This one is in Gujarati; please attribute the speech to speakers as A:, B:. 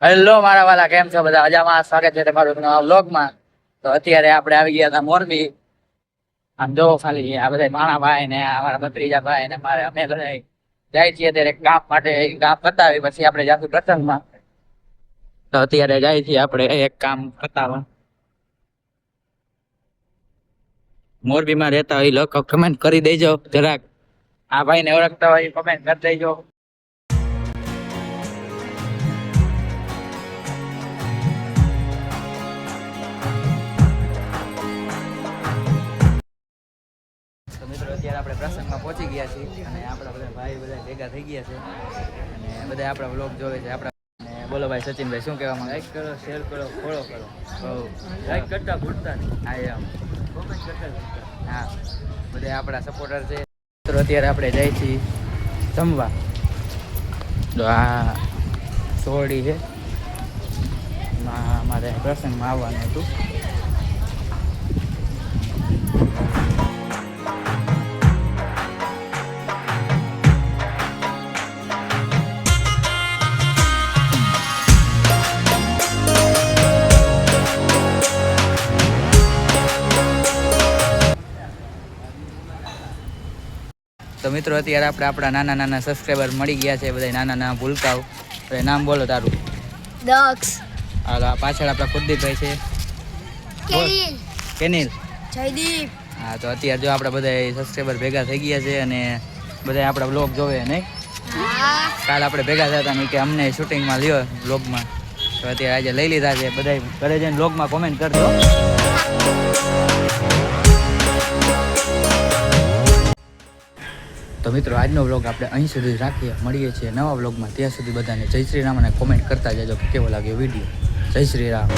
A: હેલો મારા વાલા, કેમ છો બધા? મજામાં? સ્વાગત છે તમારું નવા વ્લોગમાં. તો અત્યારે આપણે આવી ગયા હતા મોરબી. આમ જો ખાલી આ બધા માણાભાઈ ને અમારા ભત્રીજા ભાઈ ને મારે અમે બધા જાય છીએ અત્યારે કામ માટે. કામ પતાવી પછી આપણે જાશું પ્રસંગમાં. તો અત્યારે જાય છીએ આપણે એક કામ પતાવવા. મોરબીમાં રહેતા હોય લોકો કમેન્ટ કરી દેજો જરાક. આ ભાઈને ઓળખતા હોય કમેન્ટ કરી દેજો. તો મિત્રો અત્યારે આપણે પ્રસંગમાં પહોંચી ગયા છીએ અને આપણા બધા ભાઈ બધા ભેગા થઈ ગયા છે અને બધા આપણા વ્લોગ જોવે છે. આપણા બોલો ભાઈ સચિનભાઈ, શું કહેવા માંગે?
B: લાઈક કરો, શેર કરો, ફોલો કરો. લાઈક
A: હા
B: કરતા ભૂલતા નહીં.
A: એમ.
B: કોમેન્ટ કરતા ભૂલતા.
A: હા, બધા આપણા સપોર્ટર છે. મિત્રો અત્યારે આપણે જઈએ છીએ જમવા. તો આ સોડી છે, અમારે પ્રસંગમાં આવવાનું હતું. તો મિત્રો અત્યારે આપણે આપણા નાના નાના સબસ્ક્રાઈબર મળી ગયા છે. બધા નાના નાના ભૂલકાઓ. હવે નામ બોલો તારું.
C: દક્ષ,
A: હાલો, આ પાછળ આપણા કુલદીપભાઈ છે.
C: કેનિલ,
A: કેનિલ.
C: જયદીપ.
A: હા, તો અત્યારે જો આપણા બધા સબસ્ક્રાઈબર ભેગા થઈ ગયા છે અને બધા આપણા બ્લોગ જોવે નહીં.
C: હા,
A: કાલ આપણે ભેગા થયા હતા ને કે અમને શૂટિંગમાં લ્યો બ્લોગમાં. તો અત્યારે આજે લઈ લીધા છે. બધા ઘરે જઈને બ્લોગમાં કોમેન્ટ કરજો. તો મિત્રો આજનો વ્લોગ આપણે અહીં સુધી રાખીએ. મળીએ છીએ નવા વ્લોગમાં. ત્યાં સુધી બધાને જય શ્રી રામ અને કોમેન્ટ કરતા જજો કે કેવો લાગ્યો વિડીયો. જય શ્રી રામ.